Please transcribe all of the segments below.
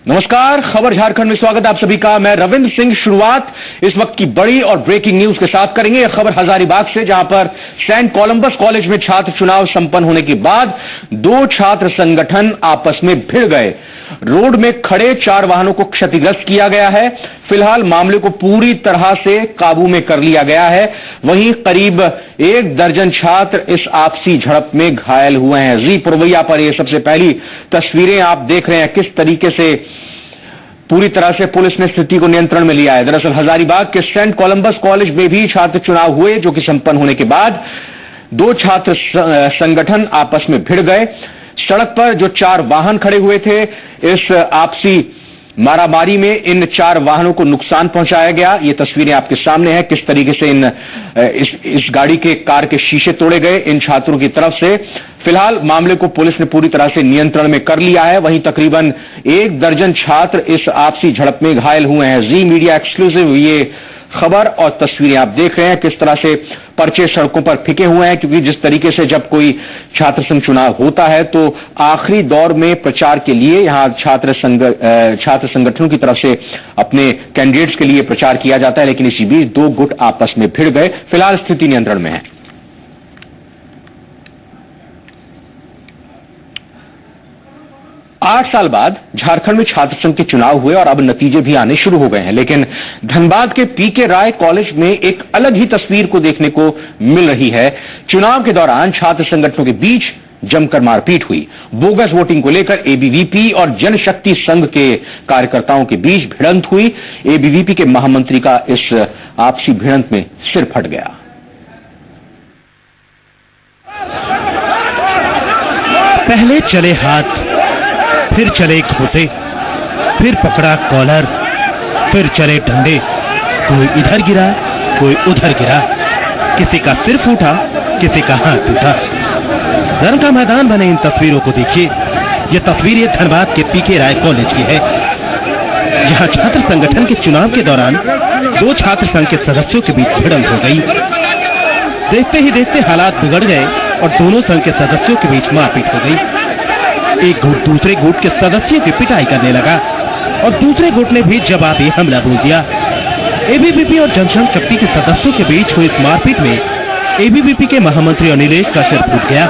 नमस्कार, खबर झारखंड में स्वागत है आप सभी का। मैं रविंद्र सिंह। शुरुआत इस वक्त की बड़ी और ब्रेकिंग न्यूज के साथ करेंगे। यह खबर हजारीबाग से, जहां पर सेंट कोलंबस कॉलेज में छात्र चुनाव संपन्न होने के बाद दो छात्र संगठन आपस में भिड़ गए। रोड में खड़े 4 वाहनों को क्षतिग्रस्त किया गया है। फिलहाल मामले को पूरी तरह से काबू में कर लिया गया है। वहीं करीब 1 दर्जन छात्र इस आपसी झड़प में घायल हुए हैं। जी पुरवैया पर यह सबसे पहली तस्वीरें आप देख रहे हैं, किस तरीके से पूरी तरह से पुलिस ने स्थिति को नियंत्रण में लिया है। दरअसल हजारीबाग के सेंट कोलंबस कॉलेज में भी छात्र चुनाव हुए, जो कि संपन्न होने के बाद दो छात्र संगठन आपस में भिड़ गए। सड़क पर जो 4 वाहन खड़े हुए थे, इस आपसी मारामारी में इन 4 वाहनों को नुकसान पहुंचाया गया। ये तस्वीरें आपके सामने हैं, किस तरीके से इस गाड़ी के कार के शीशे तोड़े गए इन छात्रों की तरफ से। फिलहाल मामले को पुलिस ने पूरी तरह से नियंत्रण में कर लिया है। वहीं तकरीबन 1 दर्जन छात्र इस आपसी झड़प में घायल हुए हैं। जी मीडिया एक्सक्लूसिव ये खबर और तस्वीरें आप देख रहे हैं, किस तरह से पर्चे सड़कों पर फेंके हुए हैं। क्योंकि जिस तरीके से जब कोई छात्र संघ चुनाव होता है तो आखिरी दौर में प्रचार के लिए यहां छात्र संगठनों की तरफ से अपने कैंडिडेट्स के लिए प्रचार किया जाता है। लेकिन इसी बीच 2 गुट आपस में भिड़ गए। फिलहाल स्थिति नियंत्रण में है। 8 साल बाद झारखंड में छात्र संघ के चुनाव हुए और अब नतीजे भी आने शुरू हो गए हैं। लेकिन धनबाद के पीके राय कॉलेज में एक अलग ही तस्वीर को देखने को मिल रही है। चुनाव के दौरान छात्र संगठनों के बीच जमकर मारपीट हुई। बोगस वोटिंग को लेकर एबीवीपी और जनशक्ति संघ के कार्यकर्ताओं के बीच भिड़ंत हुई। एबीवीपी के महामंत्री का इस आपसी भिड़ंत में सिर फट गया। पहले चले हाथ, फिर चले घोंटे, फिर पकड़ा कॉलर, फिर चले डंडे। कोई इधर गिरा, कोई उधर गिरा। किसी का सिर फूटा, किसी का हाथ टूटा। रण का मैदान बने इन तस्वीरों को देखिए। ये तस्वीर ये धनबाद के पीके राय कॉलेज की है, जहां छात्र संगठन के चुनाव के दौरान 2 छात्र संघ के सदस्यों के बीच भिड़ंत हो गई। देखते ही देखते हालात बिगड़ गए और दोनों संघ के सदस्यों के बीच मारपीट हो गई। एक गुट दूसरे गुट के सदस्यों की पिटाई करने लगा और दूसरे गुट ने भी जवाबी हमला बोल दिया। एबीवीपी और जनशक्ति के सदस्यों के बीच हुई इस मारपीट में एबीवीपी के महामंत्री अनिलेश का सिर फूट गया।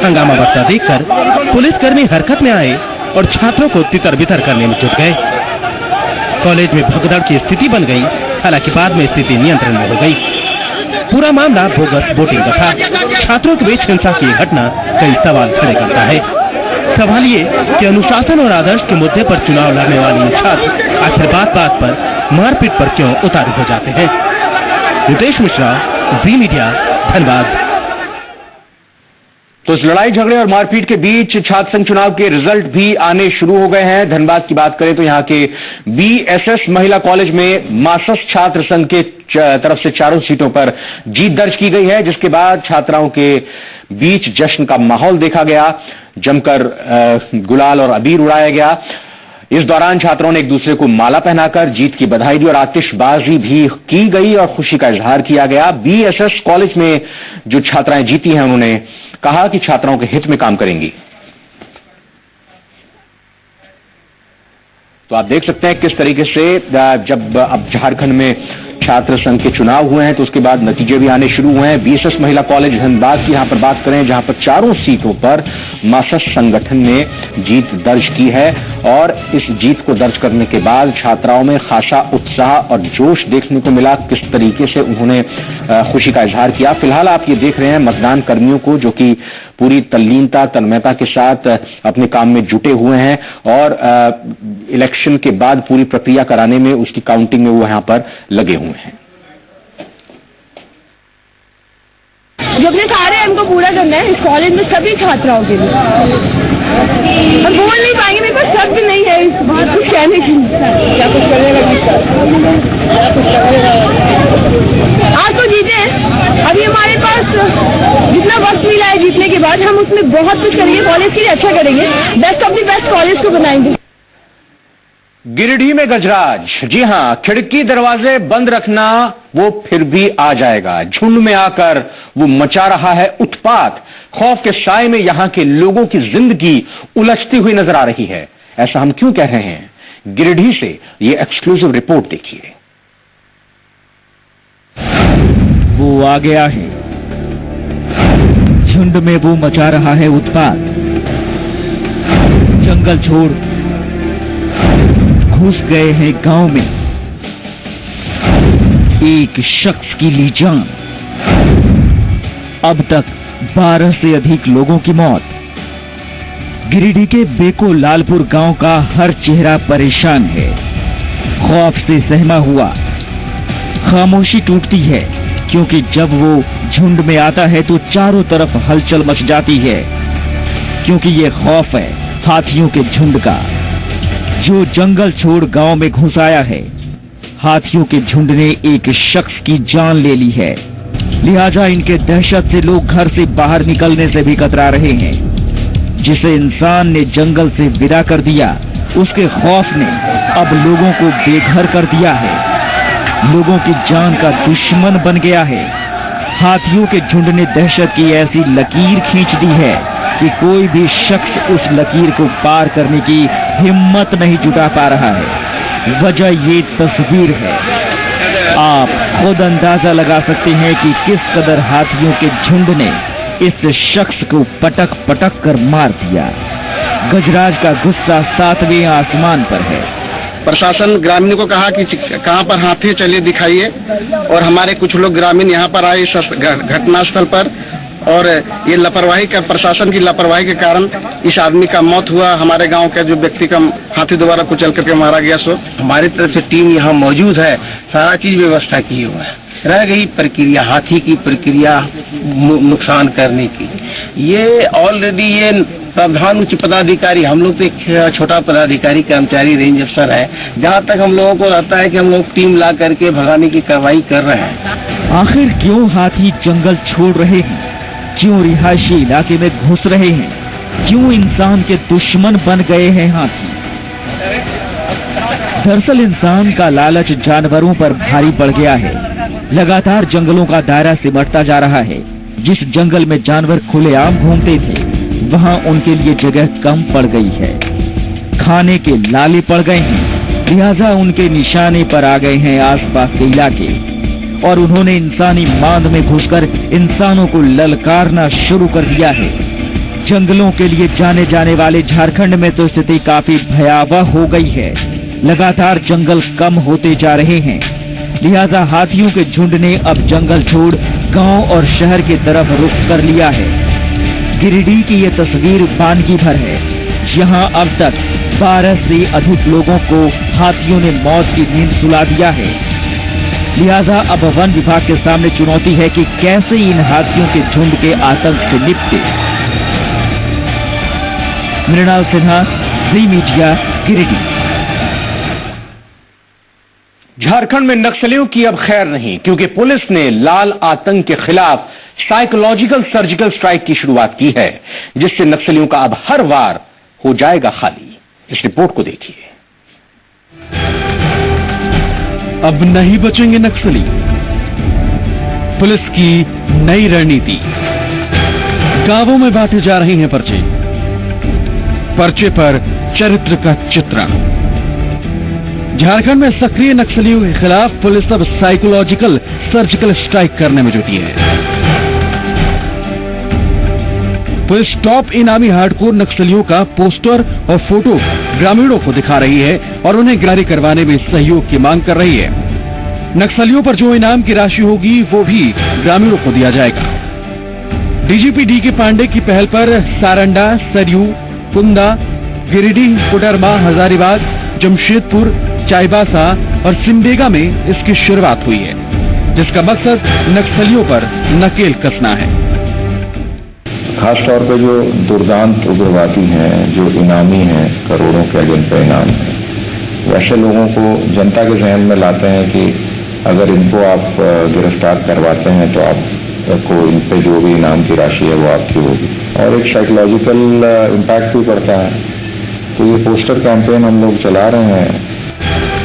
हंगामा बढ़ता देखकर पुलिसकर्मी हरकत में आए और छात्रों को तितर बितर करने में जुट गए। कॉलेज में भगदड़ की स्थिति बन गई। हालांकि बाद में स्थिति नियंत्रण में हो गई। पूरा मामला बोगस वोटिंग का था। छात्रों के बीच हिंसा की घटना कई सवाल खड़े करता है। सवाल ये कि अनुशासन और आदर्श के मुद्दे पर चुनाव लड़ने वाले छात्र आखिर बात बात पर मारपीट पर क्यों उतारू हो जाते हैं। रितेश मिश्रा, जी मीडिया, धनबाद। तो इस लड़ाई झगड़े और मारपीट के बीच छात्र संघ चुनाव के रिजल्ट भी आने शुरू हो गए हैं। धनबाद की बात करें तो यहां के बीएसएस महिला कॉलेज में मासस छात्र संघ के तरफ से 4 सीटों पर जीत दर्ज की गई है, जिसके बाद छात्राओं के बीच जश्न का माहौल देखा गया। जमकर गुलाल और अबीर उड़ाया गया। इस दौरान छात्रों ने एक दूसरे को माला पहनाकर जीत की बधाई दी और आतिशबाजी भी की गई और खुशी का इजहार किया गया। बीएसएस कॉलेज में जो छात्राएं जीती हैं, उन्होंने कहा कि छात्राओं के हित में काम करेंगी। तो आप देख सकते हैं किस तरीके से जब अब झारखंड में छात्र संघ के चुनाव हुए हैं तो उसके बाद नतीजे भी आने शुरू हुए हैं। बीएसएस महिला कॉलेज धनबाद की यहां पर बात करें, जहां पर 4 सीटों पर मासस संगठन ने जीत दर्ज की है और इस जीत को दर्ज करने के बाद छात्राओं में खासा उत्साह और जोश देखने को मिला। किस तरीके से उन्होंने खुशी का इजहार किया। फिलहाल आप ये देख रहे हैं मतदान कर्मियों को, जो कि पूरी तल्लीनता तन्मयता के साथ अपने काम में जुटे हुए हैं और इलेक्शन के बाद पूरी प्रक्रिया कराने में, उसकी काउंटिंग में वो यहां पर लगे हुए हैं। जो अपने कार्य हमको पूरा करना है इस कॉलेज में सभी छात्राओं के लिए। हम बोल नहीं पाएंगे, मेरे पास शब्द नहीं है इस बात कुछ कहने की। क्या कुछ करेगा? आज तो जीते हैं। अभी हमारे पास जितना वक्त मिला है जीतने के बाद, हम उसमें बहुत कुछ करेंगे, कॉलेज के लिए अच्छा करेंगे, best of the best college को बनाएंगे। गिरिडीह में गजराज। जी हां, खिड़की दरवाजे बंद रखना, वो फिर भी आ जाएगा। झुंड में आकर वो मचा रहा है उत्पात। खौफ के साए में यहां के लोगों की जिंदगी उलझती हुई नजर आ रही है। ऐसा हम क्यों कह रहे हैं? गिरिडीह से ये एक्सक्लूसिव रिपोर्ट देखिए। वो आ गया है, झुंड में वो मचा रहा है उत्पात, जंगल छोड़ घुस गए हैं गांव में, एक शख्स की ली जान, अब तक 12 से अधिक लोगों की मौत। गिरिडीह के बेको लालपुर गांव का हर चेहरा परेशान है, खौफ से सहमा हुआ। खामोशी टूटती है क्योंकि जब वो झुंड में आता है तो चारों तरफ हलचल मच जाती है, क्योंकि ये खौफ है हाथियों के झुंड का जो जंगल छोड़ गांव में घुस आया है। हाथियों के झुंड ने एक शख्स की जान ले ली है, लिहाजा इनके दहशत से लोग घर से बाहर निकलने से भी कतरा रहे हैं। जिसे इंसान ने जंगल से विदा कर दिया, उसके खौफ ने अब लोगों को बेघर कर दिया है, लोगों की जान का दुश्मन बन गया है। हाथियों के झुंड ने दहशत की ऐसी लकीर खींच दी है कि कोई भी शख्स उस लकीर को पार करने की हिम्मत नहीं जुटा पा रहा है। वजह ये तस्वीर है। आप खुद अंदाजा लगा सकते हैं कि किस कदर हाथियों के झुंड ने इस शख्स को पटक पटक कर मार दिया। गजराज का गुस्सा 7वें आसमान पर है। प्रशासन ग्रामीणों को कहा कि कहां पर हाथी चलिए दिखाइए, और हमारे कुछ लोग ग्रामीण यहां पर आए घटनास्थल पर, और ये लापरवाही का, प्रशासन की लापरवाही के कारण इस आदमी का मौत हुआ। हमारे गांव के जो व्यक्ति का हाथी द्वारा कुचल करके मारा गया। सो हमारी तरफ से टीम यहाँ मौजूद है, सारा चीज व्यवस्था की हुआ है। रह गई प्रक्रिया, हाथी की प्रक्रिया नुकसान करने की, ये ऑलरेडी ये प्रधान उच्च पदाधिकारी, हम लोग तो एक छोटा पदाधिकारी कर्मचारी रेंज अफसर है, जहाँ तक हम लोगों को रहता है कि हम लोग टीम ला करके भगाने की कार्रवाई कर रहे हैं। आखिर क्यों हाथी जंगल छोड़ रहे हैं? क्यों रिहायशी इलाके में घुस रहे हैं? क्यों इंसान के दुश्मन बन गए हैं हाथी? दरअसल इंसान का लालच जानवरों पर भारी पड़ गया है। लगातार जंगलों का दायरा सिमटता जा रहा है। जिस जंगल में जानवर खुलेआम घूमते थे, वहाँ उनके लिए जगह कम पड़ गई है। खाने के लाले पड़ गए हैं, लिहाजा उनके निशाने पर आ गए हैं आसपास के इलाके, और उन्होंने इंसानी मांद में घुसकर इंसानों को ललकारना शुरू कर दिया है। जंगलों के लिए जाने जाने वाले झारखंड में तो स्थिति काफी भयावह हो गई है। लगातार जंगल कम होते जा रहे हैं, लिहाजा हाथियों के झुंड ने अब जंगल छोड़ गांव और शहर की तरफ रुख कर लिया है। गिरिडीह की ये तस्वीर वानगी भर है। यहाँ अब तक 12 से अधिक लोगों को हाथियों ने मौत की नींद सुला दिया है। लिहाजा अब वन विभाग के सामने चुनौती है कि कैसे इन हाथियों के झुंड के आतंक से निपटे। मृणाल सिन्हा, जी मीडिया, गिरिडीह। झारखंड में नक्सलियों की अब खैर नहीं, क्योंकि पुलिस ने लाल आतंक के खिलाफ साइकोलॉजिकल सर्जिकल स्ट्राइक की शुरुआत की है, जिससे नक्सलियों का अब हर वार हो जाएगा खाली। इस रिपोर्ट को देखिए। अब नहीं बचेंगे नक्सली, पुलिस की नई रणनीति। गांवों में बांटे जा रहे हैं पर्चे, पर्चे पर चरित्र का चित्रण। झारखंड में सक्रिय नक्सलियों के खिलाफ पुलिस अब साइकोलॉजिकल सर्जिकल स्ट्राइक करने में जुटी है। पुलिस टॉप इनामी हार्डकोर नक्सलियों का पोस्टर और फोटो ग्रामीणों को दिखा रही है और उन्हें गिरफ्तारी करवाने में सहयोग की मांग कर रही है। नक्सलियों पर जो इनाम की राशि होगी वो भी ग्रामीणों को दिया जाएगा। DGP DK. पांडे की पहल पर सारंडा, सरयू, कुंदा, गिरिडीह, कोडरमा, हजारीबाग, जमशेदपुर, चाईबासा और सिमडेगा में इसकी शुरुआत हुई है, जिसका मकसद नक्सलियों पर नकेल कसना है। खास तौर पे जो दुर्दांत उग्रवादी हैं, जो इनामी हैं, करोड़ों के अजंत इनाम हैं, वैसे लोगों को जनता के जहन में लाते हैं कि अगर इनको आप गिरफ्तार करवाते हैं तो आपको इन पे जो भी इनाम की राशि है वो आपकी होगी, और एक साइकोलॉजिकल इम्पैक्ट भी पड़ता है। तो ये पोस्टर कैंपेन हम लोग चला रहे हैं।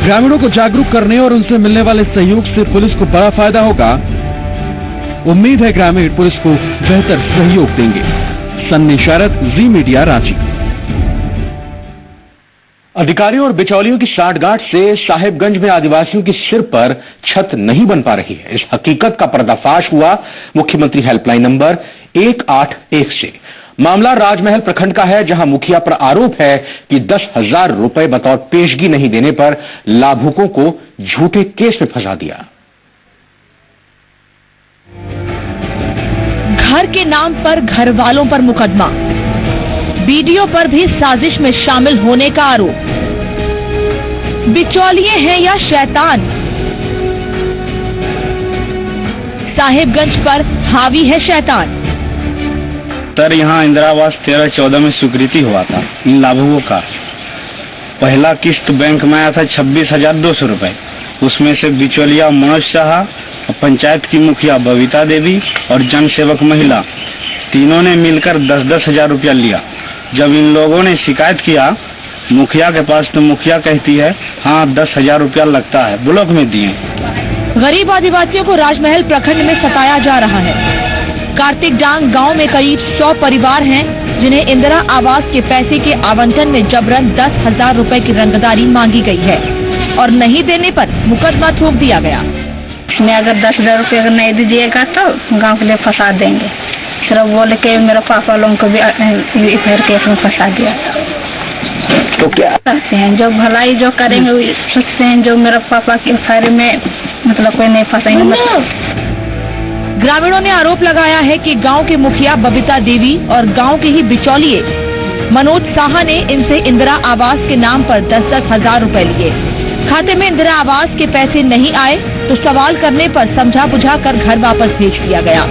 ग्रामीणों को जागरूक करने और उनसे मिलने वाले सहयोग से पुलिस को बड़ा फायदा होगा। उम्मीद है ग्रामीण पुलिस को बेहतर सहयोग देंगे। सन्नी शरद, जी मीडिया, रांची। अधिकारियों और बिचौलियों की साठगांठ से साहेबगंज में आदिवासियों की सिर पर छत नहीं बन पा रही है। इस हकीकत का पर्दाफाश हुआ मुख्यमंत्री हेल्पलाइन नंबर 181 से। मामला राजमहल प्रखंड का है, जहां मुखिया पर आरोप है कि 10,000 रुपए बतौर पेशगी नहीं देने पर लाभुकों को झूठे केस में फंसा दिया। घर के नाम पर घर वालों पर मुकदमा, बीडीओ पर भी साजिश में शामिल होने का आरोप। बिचौलिए हैं या शैतान, साहेबगंज पर हावी है शैतान। सर, यहाँ इंदिरा आवास 13-14 में स्वीकृति हुआ था इन लाभुकों का। पहला किस्त बैंक में आया था 26,200 रुपए। उसमें से बिचौलिया मनोज शाह, पंचायत की मुखिया बबीता देवी और जन सेवक महिला तीनों ने मिलकर 10-10 हजार रुपया लिया। जब इन लोगों ने शिकायत किया मुखिया के पास, तो मुखिया कहती है हाँ 10,000 रुपया लगता है, ब्लॉक में दिए। गरीब आदिवासियों को राजमहल प्रखंड में सताया जा रहा है। कार्तिक डांग गांव में करीब 100 परिवार हैं, जिन्हें इंदिरा आवास के पैसे के आवंटन में जबरन 10,000 रुपए की रंगदारी मांगी गई है और नहीं देने पर मुकदमा ठोक दिया गया। ने अगर 10,000 रुपये अगर नहीं दीजिएगा तो गांव के लिए फंसा देंगे। सिर्फ बोले के मेरे पापा लोगों को भी फिर केस में फंसा दिया। तो क्या करते हैं जो भलाई जो करेंगे वो सोचते हैं जो मेरे पापा के फायदे में मतलब कोई नहीं फंसाएंगे। ग्रामीणों ने आरोप लगाया है कि गांव के मुखिया बबीता देवी और गांव के ही बिचौलिए मनोज साहा ने इनसे इंदिरा आवास के नाम पर 10-10 हजार रुपए लिए। खाते में इंदिरा आवास के पैसे नहीं आए तो सवाल करने पर समझा बुझा कर घर वापस भेज दिया गया।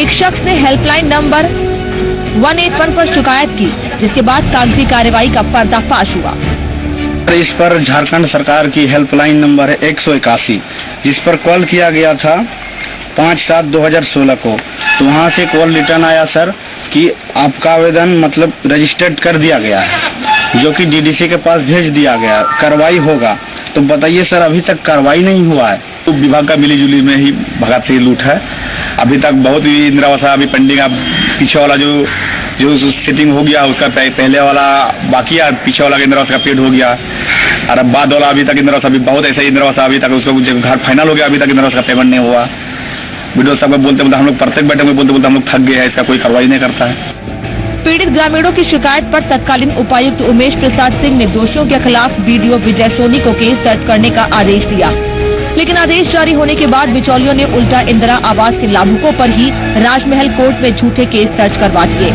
एक शख्स ने हेल्पलाइन नंबर 181 पर शिकायत की, जिसके बाद कागजी कार्रवाई का पर्दाफाश हुआ। इस पर झारखंड सरकार की हेल्पलाइन नंबर है 181, जिस पर कॉल किया गया था 5/7/2016 को। तो वहाँ से कॉल रिटर्न आया सर कि आपका आवेदन मतलब रजिस्टर्ड कर दिया गया है, जो कि डीडीसी के पास भेज दिया गया, कार्रवाई होगा। तो बताइए सर, अभी तक कार्रवाई नहीं हुआ है। तो विभाग का मिलीजुली में ही भगत से लूट है। अभी तक बहुत ही इंदिरा आवास अभी पेंडिंग, पीछे वाला जो सेटिंग हो गया उसका पहले वाला बाकी है, पीछे वाला इंदिरा आवास का पेड हो गया और अब बाद वाला अभी तक इंदिरा आवास, अभी बहुत ऐसा इंदिरा आवास अभी तक उसका घर फाइनल हो गया, अभी तक इंदिरा आवास का पेमेंट नहीं हुआ। वीडियो साहब बोलते हम लोग प्रत्येक बैठक में बोलते हम लोग थक गए हैं, इसका कोई कार्रवाई नहीं करता है। पीड़ित ग्रामीणों की शिकायत पर तत्कालीन उपायुक्त उमेश प्रसाद सिंह ने दोषियों के खिलाफ बीडीओ विजय सोनी को केस दर्ज करने का आदेश दिया, लेकिन आदेश जारी होने के बाद बिचौलियों ने उल्टा इंदिरा आवास के लाभुकों पर ही राजमहल कोर्ट में झूठे केस दर्ज करवा दिए,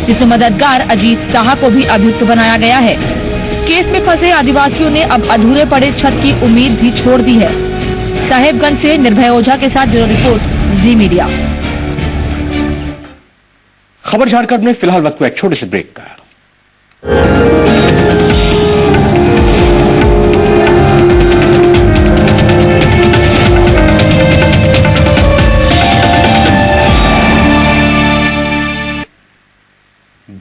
जिसमें मददगार अजीत साहा को भी अभियुक्त बनाया गया है। केस में फंसे आदिवासियों ने अब अधूरे पड़े छत की उम्मीद भी छोड़ दी है। साहेबगंज से निर्भय ओझा के साथ ब्यूरो रिपोर्ट, जी मीडिया। खबर झारखंड में फिलहाल वक्त एक छोटे से ब्रेक का।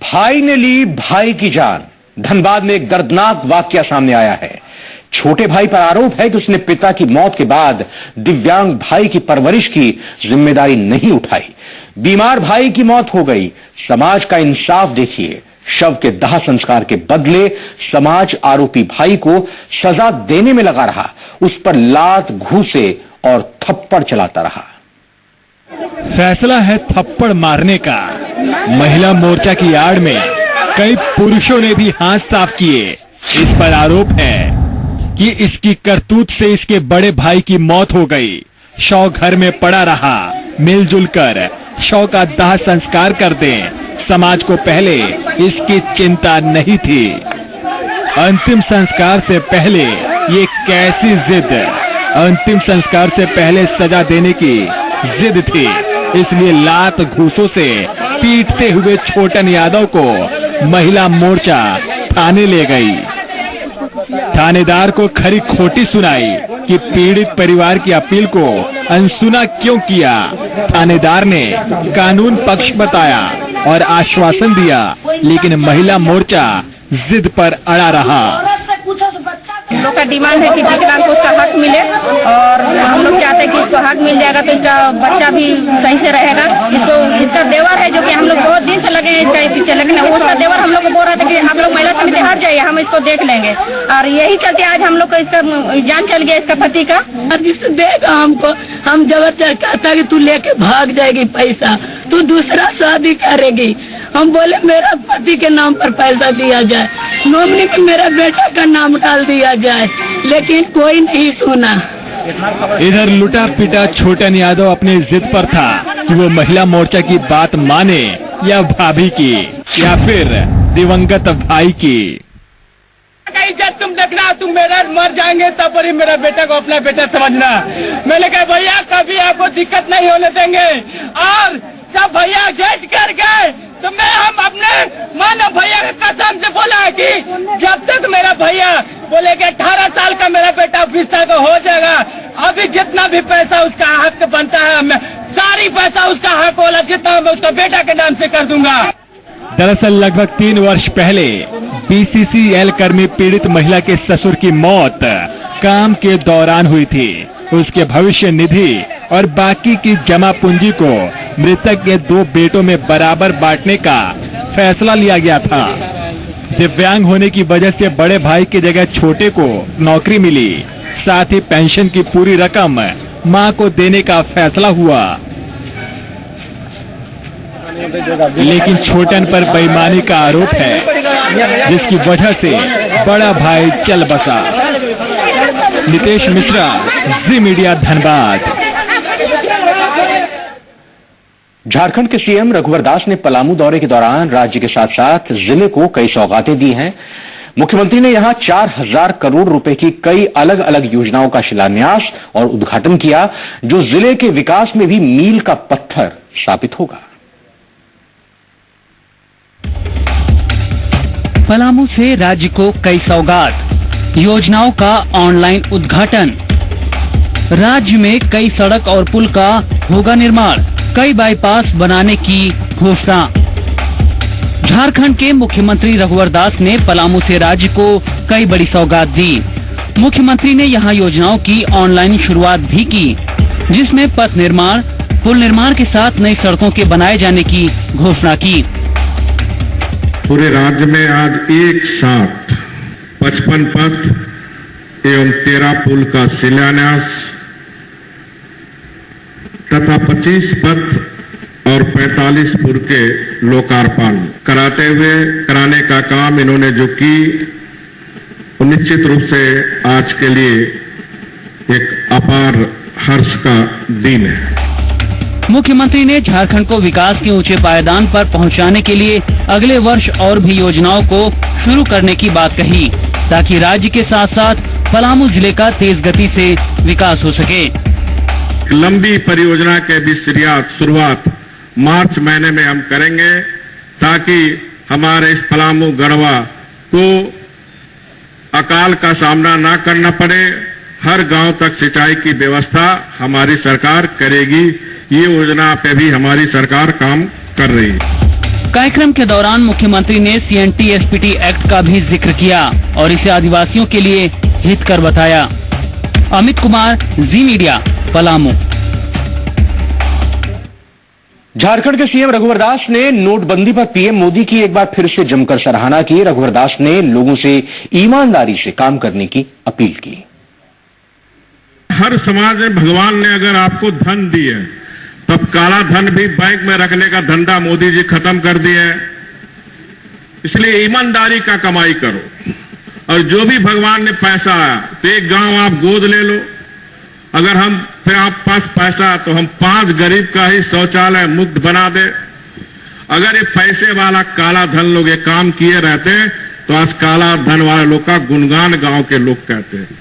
भाई ने ली भाई की जान। धनबाद में एक दर्दनाक वाकया सामने आया है। छोटे भाई पर आरोप है कि उसने पिता की मौत के बाद दिव्यांग भाई की परवरिश की जिम्मेदारी नहीं उठाई। बीमार भाई की मौत हो गई। समाज का इंसाफ देखिए। शव के दाह संस्कार के बदले समाज आरोपी भाई को सजा देने में लगा रहा, उस पर लात, घूसे और थप्पड़ चलाता रहा। फैसला है थप्पड़ मारने का। महिला मोर्चा की आड़ में कई पुरुषों ने भी हाथ साफ किए। इस पर आरोप है कि इसकी करतूत से इसके बड़े भाई की मौत हो गई। शव घर में पड़ा रहा। मिलजुल कर शव का दाह संस्कार कर दें। समाज को पहले इसकी चिंता नहीं थी। अंतिम संस्कार से पहले ये कैसी जिद, अंतिम संस्कार से पहले सजा देने की जिद थी। इसलिए लात घूसों से पीटते हुए छोटन यादव को महिला मोर्चा थाने ले गई। थानेदार को खरी खोटी सुनाई कि पीड़ित परिवार की अपील को अनसुना क्यों किया। थानेदार ने कानून पक्ष बताया और आश्वासन दिया, लेकिन महिला मोर्चा जिद पर अड़ा रहा। हम लोग का डिमांड है कि विकलांग को उसका हक मिले और हम लोग चाहते हैं कि इसको हक मिल जाएगा तो इसका बच्चा भी सही से रहेगा। इसको इसका देवर है जो कि हम लोग बहुत दिन से लगे हैं इसका पीछे, लेकिन उसका देवर हम लोग को बोल रहा था कि आप लोग महिला समिति हट जाइए, हम इसको देख लेंगे। और यही चलते आज हम लोग को इसका जान चल गया इसका पति का। जिससे देगा हमको, हम जबरदस्त कहता कि तू लेके भाग जाएगी पैसा, तू दूसरा शादी करेगी। हम बोले मेरा पति के नाम पर पैसा दिया जाए, नॉमिनी में मेरा बेटा का नाम डाल दिया जाए, लेकिन कोई नहीं सुना। इधर लुटा पिटा छोटन यादव अपनी जिद पर था कि वो महिला मोर्चा की बात माने या भाभी की या फिर दिवंगत भाई की। इज्जत तुम देखना, तुम मेरा मर जाएंगे तब पर ही मेरा बेटा को अपना बेटा समझना। मैंने कहा भैया कभी आपको दिक्कत नहीं होने देंगे, और जब भैया जेठ कर गए तो हम अपने मानो भैया के कसम से बोला है कि जब तक मेरा भैया बोले कि 18 साल का मेरा बेटा 20 साल का हो जाएगा, अभी जितना भी पैसा उसका हक बनता है, मैं सारी पैसा उसका हक वाला जितना मैं उसका बेटा के नाम से कर दूंगा। दरअसल लगभग 3 वर्ष पहले बीसीसीएल कर्मी पीड़ित महिला के ससुर की मौत काम के दौरान हुई थी। उसके भविष्य निधि और बाकी की जमा पूंजी को मृतक के 2 बेटों में बराबर बांटने का फैसला लिया गया था। दिव्यांग होने की वजह से बड़े भाई की जगह छोटे को नौकरी मिली, साथ ही पेंशन की पूरी रकम मां को देने का फैसला हुआ। लेकिन छोटन पर बेईमानी का आरोप है, जिसकी वजह से बड़ा भाई चल बसा। नितेश मिश्रा, जी मीडिया, धनबाद। झारखंड के सीएम रघुवर दास ने पलामू दौरे के दौरान राज्य के साथ साथ जिले को कई सौगातें दी हैं। मुख्यमंत्री ने यहां 4000 करोड़ रुपए की कई अलग अलग योजनाओं का शिलान्यास और उद्घाटन किया, जो जिले के विकास में भी मील का पत्थर साबित होगा। पलामू से राज्य को कई सौगात, योजनाओं का ऑनलाइन उद्घाटन। राज्य में कई सड़क और पुल का होगा निर्माण, कई बाईपास बनाने की घोषणा। झारखंड के मुख्यमंत्री रघुवर दास ने पलामू से राज्य को कई बड़ी सौगात दी। मुख्यमंत्री ने यहां योजनाओं की ऑनलाइन शुरुआत भी की, जिसमें पथ निर्माण, पुल निर्माण के साथ नई सड़कों के बनाए जाने की घोषणा की। पूरे राज्य में आज एक साथ 55 पथ एवं 13 पुल का शिलान्यास तथा 25 पथ और 45 पुल के लोकार्पण कराने का काम इन्होंने जो की, निश्चित रूप से आज के लिए एक अपार हर्ष का दिन है। मुख्यमंत्री ने झारखंड को विकास के ऊंचे पायदान पर पहुंचाने के लिए अगले वर्ष और भी योजनाओं को शुरू करने की बात कही, ताकि राज्य के साथ साथ पलामू जिले का तेज गति से विकास हो सके। लंबी परियोजना के भी शुरुआत मार्च महीने में हम करेंगे, ताकि हमारे इस पलामू गढ़वा को अकाल का सामना न करना पड़े। हर गांव तक सिंचाई की व्यवस्था हमारी सरकार करेगी। ये योजना पे भी हमारी सरकार काम कर रही है। कार्यक्रम के दौरान मुख्यमंत्री ने CNT-SPT एक्ट का भी जिक्र किया और इसे आदिवासियों के लिए हितकर बताया। अमित कुमार, जी मीडिया, पलामू। झारखंड के सीएम रघुवर दास ने नोटबंदी पर पीएम मोदी की एक बार फिर से जमकर सराहना की। रघुवर दास ने लोगों से ईमानदारी से काम करने की अपील की। हर समाज में भगवान ने अगर आपको धन दी है, तब काला धन भी बैंक में रखने का धंधा मोदी जी खत्म कर दिया है। इसलिए ईमानदारी का कमाई करो, और जो भी भगवान ने पैसा आया तो एक गांव आप गोद ले लो। अगर हम फिर आप पास पैसा तो हम 5 गरीब का ही शौचालय मुक्त बना दे। अगर ये पैसे वाला काला धन लोग ये काम किए रहते तो आज काला धन वाले लोग का गुणगान गांव के लोग कहते हैं।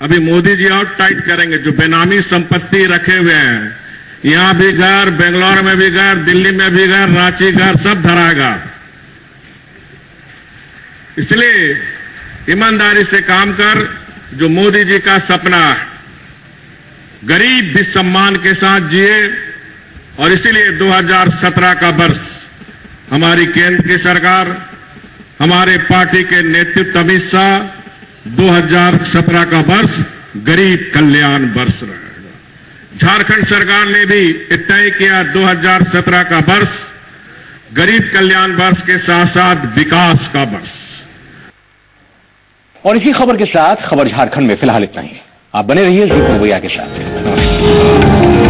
अभी मोदी जी और टाइट करेंगे। जो बेनामी संपत्ति रखे हुए हैं, यहां भी घर, बेंगलोर में भी घर, दिल्ली में भी घर, रांची घर, सब धराएगा। इसलिए ईमानदारी से काम कर। जो मोदी जी का सपना है, गरीब भी सम्मान के साथ जिए, और इसीलिए 2017 का वर्ष हमारी केंद्र की सरकार, हमारे पार्टी के नेतृत्व अमित शाह 2017 का वर्ष गरीब कल्याण वर्ष रहेगा। झारखंड सरकार ने भी तय किया 2017 का वर्ष गरीब कल्याण वर्ष के साथ साथ विकास का वर्ष। और इसी खबर के साथ खबर झारखंड में फिलहाल इतना ही। आप बने रहिए जी भैया के साथ।